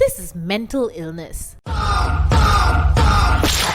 This is mental illness.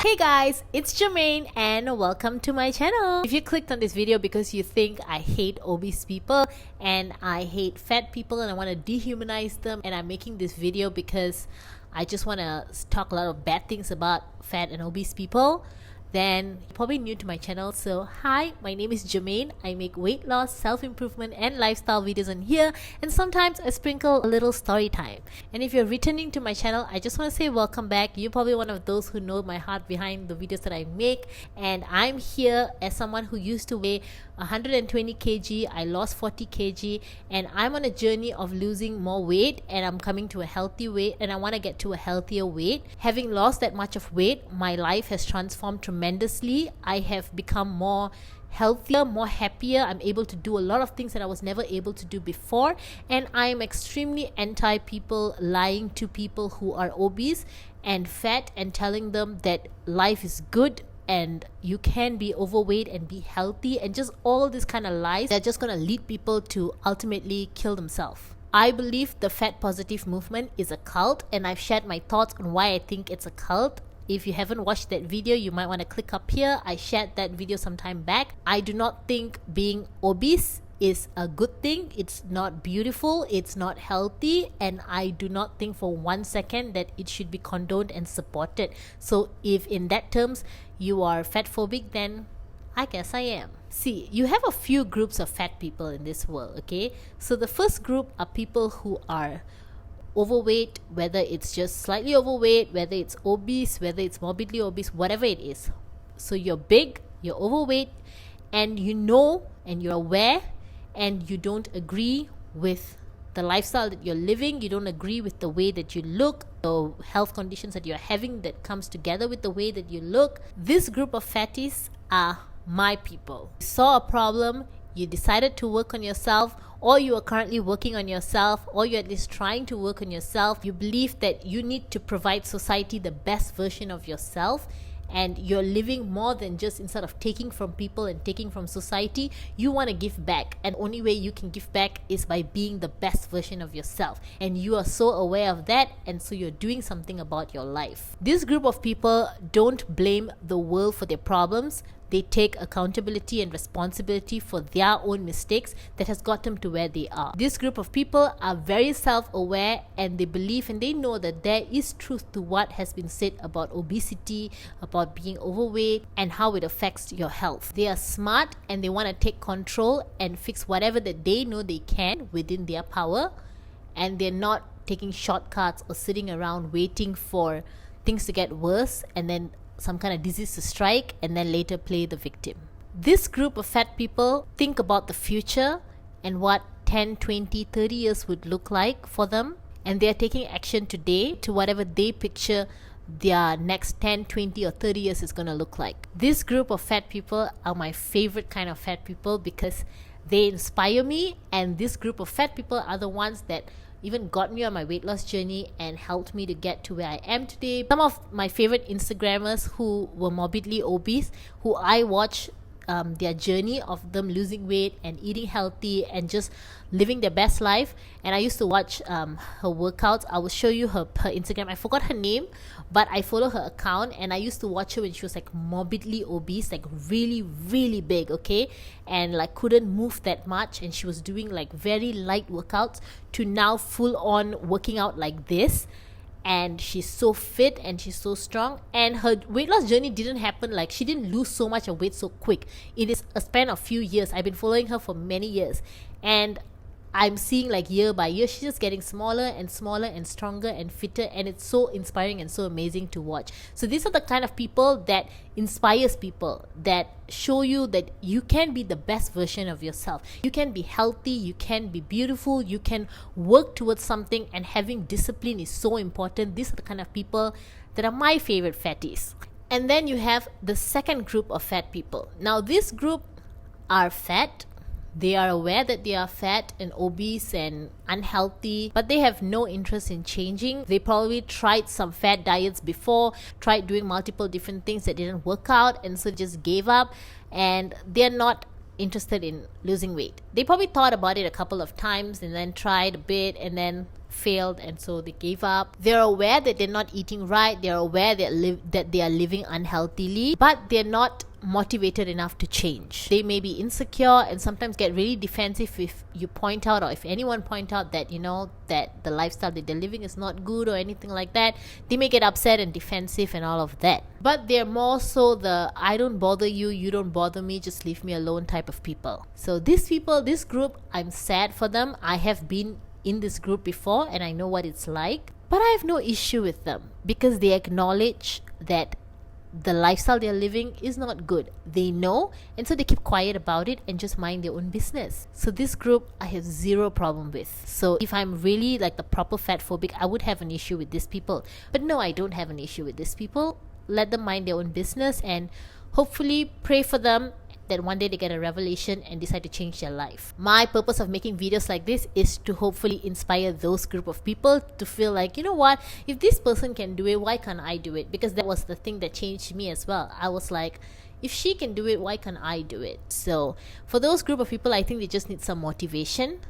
Hey guys, it's Jermaine and welcome to my channel. If you clicked on this video because you think I hate obese people and I hate fat people and I want to dehumanize them, and I'm making this video because I just want to talk a lot of bad things about fat and obese people, then you're probably new to my channel. So hi, my name is Jermaine. I make weight loss, self-improvement and lifestyle videos on here, and sometimes I sprinkle a little story time. And if you're returning to my channel, I just want to say welcome back. You're probably one of those who know my heart behind the videos that I make, and I'm here as someone who used to weigh 120 kg. I lost 40 kg and I'm on a journey of losing more weight, and I'm coming to a healthy weight, and I want to get to a healthier weight. Having lost that much of weight, my life has transformed tremendously. I have become more healthier, more happier. I'm able to do a lot of things that I was never able to do before, and I'm extremely anti people lying to people who are obese and fat and telling them that life is good and you can be overweight and be healthy, and just all these kind of lies that are just going to lead people to ultimately kill themselves. I believe the fat positive movement is a cult, and I've shared my thoughts on why I think it's a cult. If you haven't watched that video, you might want to click up here. I shared that video some time back. I do not think being obese is a good thing. It's not beautiful, it's not healthy, and I do not think for 1 second that it should be condoned and supported. So if in that terms you are fatphobic, then I guess I am. See, you have a few groups of fat people in this world, okay? So the first group are people who are overweight, whether it's just slightly overweight, whether it's obese, whether it's morbidly obese, whatever it is. So you're big, you're overweight, and you know and you're aware, and you don't agree with the lifestyle that you're living, you don't agree with the way that you look, the health conditions that you're having that comes together with the way that you look. This group of fatties are my people. You saw a problem, you decided to work on yourself, or you are currently working on yourself, or you're at least trying to work on yourself. You believe that you need to provide society the best version of yourself, and you're living more than just, instead of taking from people and taking from society, you want to give back, and only way you can give back is by being the best version of yourself, and you are so aware of that, and so you're doing something about your life. This group of people don't blame the world for their problems. They take accountability and responsibility for their own mistakes that has got them to where they are. This group of people are very self-aware, and they believe and they know that there is truth to what has been said about obesity, about being overweight, and how it affects your health. They are smart, and they want to take control and fix whatever that they know they can within their power, and they're not taking shortcuts or sitting around waiting for things to get worse and then some kind of disease to strike and then later play the victim. This group of fat people think about the future and what 10, 20, 30 years would look like for them, and they are taking action today to whatever they picture their next 10, 20 or 30 years is going to look like. This group of fat people are my favorite kind of fat people because they inspire me, and this group of fat people are the ones that even got me on my weight loss journey and helped me to get to where I am today. Some of my favorite Instagrammers who were morbidly obese, who I watch their journey of them losing weight and eating healthy and just living their best life, and I used to watch her workouts. I will show you her Instagram. I forgot her name, but I follow her account, and I used to watch her when she was like morbidly obese, like really really big, okay, and like couldn't move that much, and she was doing like very light workouts to now full on working out like this. And she's so fit and she's so strong, and her weight loss journey didn't happen, like she didn't lose so much of weight so quick. It is a span of few years. I've been following her for many years, and I'm seeing like year by year she's just getting smaller and smaller and stronger and fitter, and it's so inspiring and so amazing to watch. So these are the kind of people that inspires people, that show you that you can be the best version of yourself. You can be healthy, you can be beautiful, you can work towards something, and having discipline is so important. These are the kind of people that are my favorite fatties. And then you have the second group of fat people. Now this group are fat. They are aware that they are fat and obese and unhealthy, but they have no interest in changing. They probably tried some fat diets before, tried doing multiple different things that didn't work out, and so just gave up. And they're not interested in losing weight. They probably thought about it a couple of times and then tried a bit and then failed, and so they gave up. They're aware that they're not eating right, they're aware that they are living unhealthily, but they're not motivated enough to change. They may be insecure and sometimes get really defensive if you point out, or if anyone point out that, you know, that the lifestyle that they're living is not good or anything like that. They may get upset and defensive and all of that. But they're more so the I don't bother you, you don't bother me, just leave me alone type of people. So these people, this group, I'm sad for them. I have been in this group before and I know what it's like, but I have no issue with them because they acknowledge that the lifestyle they're living is not good. They know, and so they keep quiet about it and just mind their own business. So this group I have zero problem with. So if I'm really like the proper fat phobic, I would have an issue with these people. But no, I don't have an issue with these people. Let them mind their own business and hopefully pray for them that one day they get a revelation and decide to change their life. My purpose of making videos like this is to hopefully inspire those group of people to feel like, you know what, if this person can do it, why can't I do it? Because that was the thing that changed me as well. I was like, if she can do it, why can't I do it? So for those group of people, I think they just need some motivation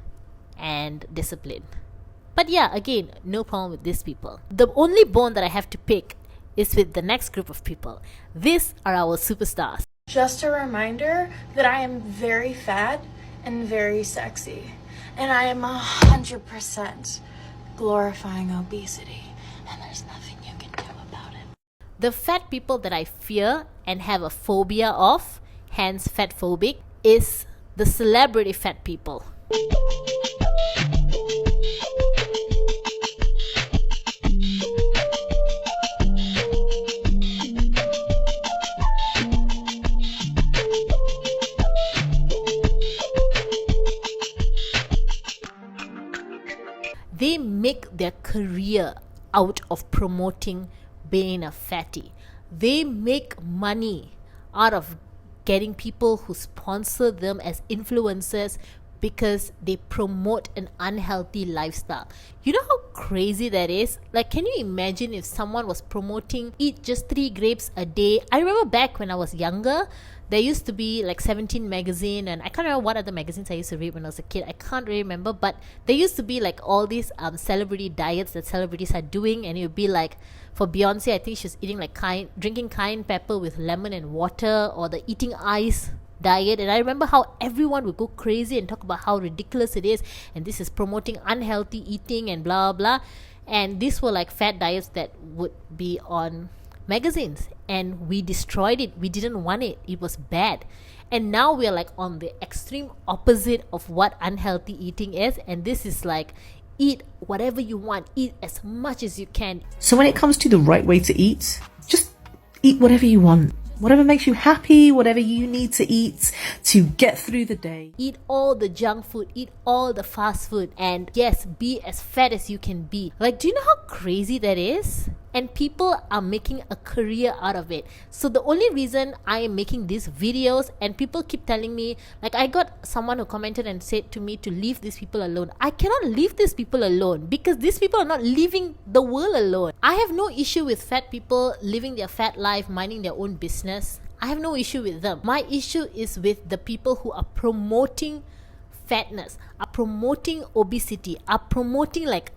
and discipline. But yeah, again, no problem with these people. The only bone that I have to pick is with the next group of people. These are our superstars. Just a reminder that I am very fat and very sexy, and I am 100% glorifying obesity, and there's nothing you can do about it. The fat people that I fear and have a phobia of, hence fatphobic, is the celebrity fat people. They make their career out of promoting being a fatty. They make money out of getting people who sponsor them as influencers because they promote an unhealthy lifestyle. You know how crazy that is? Like, can you imagine if someone was promoting eat just 3 grapes a day? I remember back when I was younger, there used to be like 17 magazine, and I can't remember what other magazines I used to read when I was a kid. I can't really remember, but there used to be like all these celebrity diets that celebrities are doing, and it would be like, for Beyonce, I think she's eating like drinking cayenne pepper with lemon and water, or the eating ice diet. And I remember how everyone would go crazy and talk about how ridiculous it is, and this is promoting unhealthy eating and blah blah. And these were like fat diets that would be on magazines, and we destroyed it. We didn't want it. It was bad. And now we're like on the extreme opposite of what unhealthy eating is, and this is like, eat whatever you want, eat as much as you can. So when it comes to the right way to eat, just eat whatever you want. Whatever makes you happy, whatever you need to eat to get through the day. Eat all the junk food, eat all the fast food, and yes, be as fat as you can be. Like, do you know how crazy that is? And people are making a career out of it. So the only reason I am making these videos, and people keep telling me, like, I got someone who commented and said to me to leave these people alone. I cannot leave these people alone because these people are not leaving the world alone. I have no issue with fat people living their fat life, minding their own business. I have no issue with them. My issue is with the people who are promoting fatness, are promoting obesity, are promoting like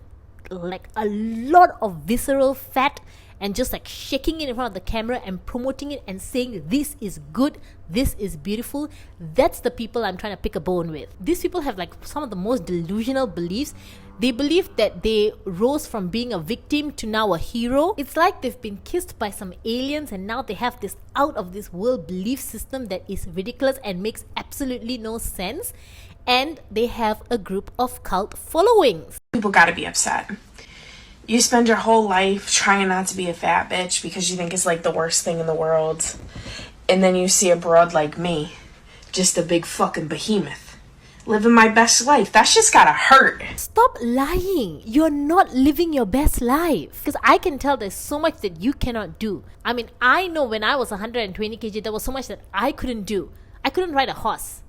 a lot of visceral fat, and just like shaking it in front of the camera and promoting it and saying this is good, this is beautiful. That's the people I'm trying to pick a bone with. These people have like some of the most delusional beliefs. They believe that they rose from being a victim to now a hero. It's like they've been kissed by some aliens, and now they have this out of this world belief system that is ridiculous and makes absolutely no sense. And they have a group of cult followings. People gotta be upset. You spend your whole life trying not to be a fat bitch because you think it's like the worst thing in the world. And then you see a broad like me, just a big fucking behemoth, living my best life. That's just gotta hurt. Stop lying. You're not living your best life. Because I can tell there's so much that you cannot do. I mean, I know when I was 120 kg, there was so much that I couldn't do. I couldn't ride a horse.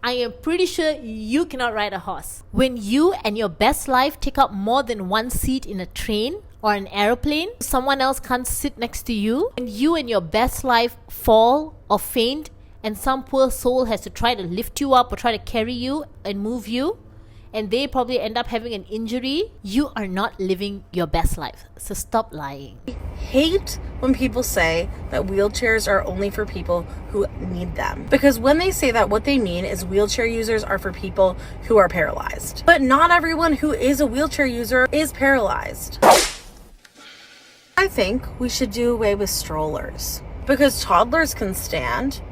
I am pretty sure you cannot ride a horse. When you and your best life take up more than one seat in a train or an aeroplane, someone else can't sit next to you, and you and your best life fall or faint and some poor soul has to try to lift you up or try to carry you and move you, and they probably end up having an injury, you are not living your best life. So stop lying. Hate when people say that wheelchairs are only for people who need them. Because when they say that, what they mean is wheelchair users are for people who are paralyzed. But not everyone who is a wheelchair user is paralyzed. I think we should do away with strollers. Because toddlers can stand.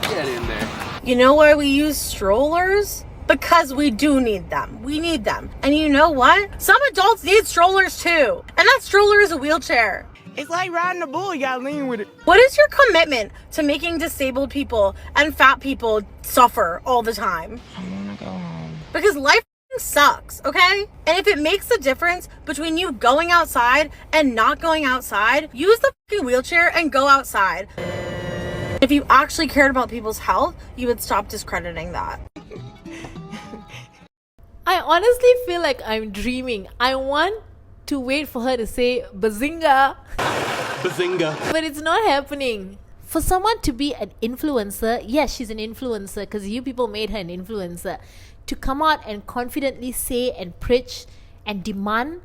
Get in there. You know why we use strollers? Because we do need them. We need them. And you know what? Some adults need strollers too. And that stroller is a wheelchair. It's like riding a bull. You gotta lean with it. What is your commitment to making disabled people and fat people suffer all the time? I wanna go home. Because life sucks, okay? And if it makes a difference between you going outside and not going outside, use the fucking wheelchair and go outside. If you actually cared about people's health, you would stop discrediting that. I honestly feel like I'm dreaming. I want to wait for her to say bazinga, Bazinga. but it's not happening. For someone to be an influencer, yes, she's an influencer because you people made her an influencer, to come out and confidently say and preach and demand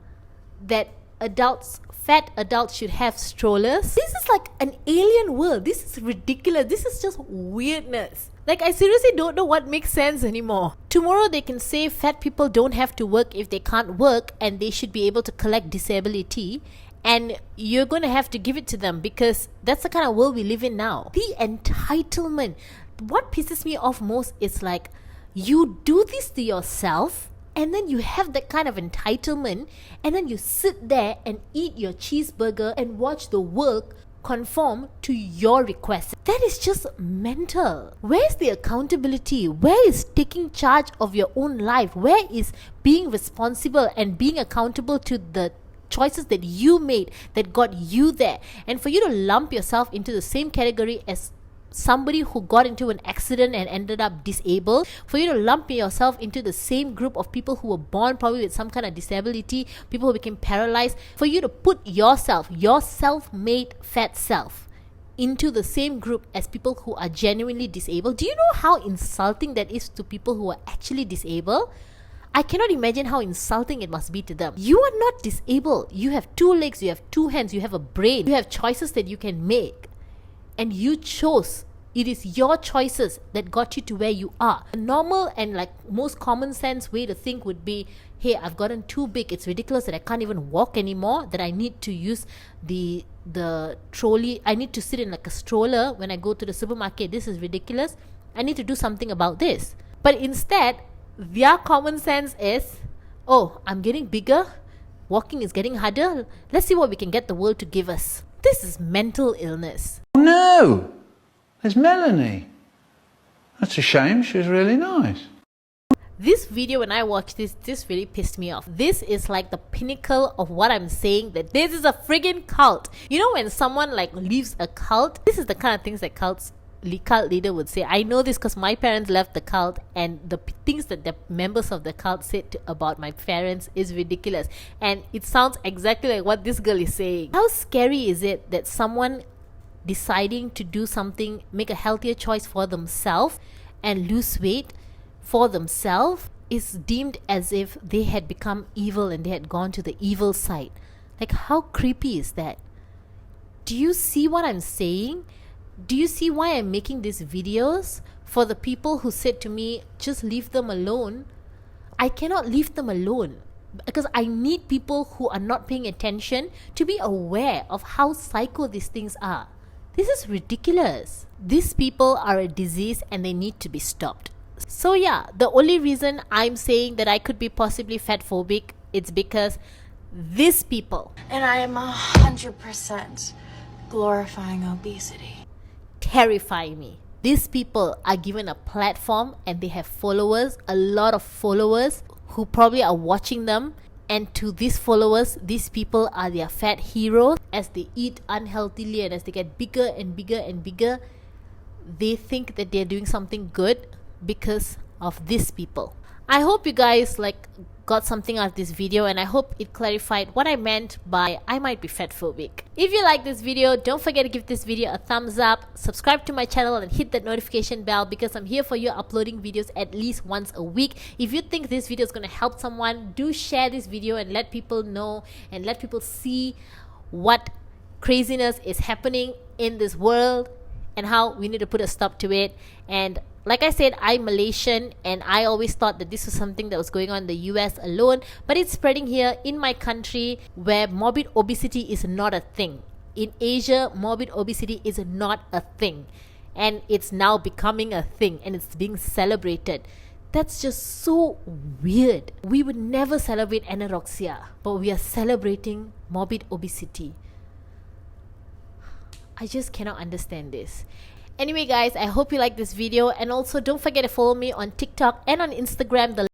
that fat adults should have strollers. This is like an alien world. This is ridiculous. This is just weirdness. Like, I seriously don't know what makes sense anymore. Tomorrow they can say fat people don't have to work if they can't work and they should be able to collect disability, and you're going to have to give it to them because that's the kind of world we live in now. The entitlement. What pisses me off most is like, you do this to yourself and then you have that kind of entitlement, and then you sit there and eat your cheeseburger and watch the world conform to your request. That is just mental. Where's the accountability? Where is taking charge of your own life? Where is being responsible and being accountable to the choices that you made that got you there? And for you to lump yourself into the same category as somebody who got into an accident and ended up disabled, for you to lump yourself into the same group of people who were born probably with some kind of disability, people who became paralyzed, for you to put yourself, your self-made fat self, into the same group as people who are genuinely disabled. Do you know how insulting that is to people who are actually disabled? I cannot imagine how insulting it must be to them. You are not disabled. You have 2 legs, you have 2 hands, you have a brain, you have choices that you can make. And you chose. It is your choices that got you to where you are. A normal and like most common sense way to think would be, hey, I've gotten too big. It's ridiculous that I can't even walk anymore, that I need to use the trolley. I need to sit in like a stroller when I go to the supermarket. This is ridiculous. I need to do something about this. But instead, their common sense is, oh, I'm getting bigger. Walking is getting harder. Let's see what we can get the world to give us. This is mental illness. No, there's Melanie. That's a shame. She was really nice. This video, when I watched this really pissed me off. This is like the pinnacle of what I'm saying, that this is a friggin' cult. You know when someone like leaves a cult, this is the kind of things that cult leader would say. I know this because my parents left the cult, and the things that the members of the cult said about my parents is ridiculous, and it sounds exactly like what this girl is saying. How scary is it that someone deciding to do something, make a healthier choice for themselves and lose weight for themselves, is deemed as if they had become evil and they had gone to the evil side? Like, how creepy is that? Do you see what I'm saying? Do you see why I'm making these videos? For the people who said to me, just leave them alone. I cannot leave them alone because I need people who are not paying attention to be aware of how psycho these things are. This is ridiculous. These people are a disease and they need to be stopped. So yeah, the only reason I'm saying that I could be possibly fatphobic, it's because these people, And I am 100% glorifying obesity. terrify me. These people are given a platform and they have followers, a lot of followers who probably are watching them, and to these followers, these people are their fat heroes. As they eat unhealthily and as they get bigger and bigger and bigger, they think that they're doing something good because of these people. I hope you guys like got something out of this video, and I hope it clarified what I meant by I might be fatphobic. If you like this video, don't forget to give this video a thumbs up, subscribe to my channel and hit that notification bell, because I'm here for you uploading videos at least once a week. If you think this video is going to help someone, do share this video and let people know and let people see what craziness is happening in this world and how we need to put a stop to it. And like I said, I'm Malaysian, and I always thought that this was something that was going on in the US alone, but it's spreading here in my country, where morbid obesity is not a thing. In Asia, morbid obesity is not a thing, and it's now becoming a thing, and it's being celebrated. That's just so weird. We would never celebrate anorexia, but we are celebrating morbid obesity. I just cannot understand this. Anyway guys, I hope you like this video, and also don't forget to follow me on TikTok and on Instagram. The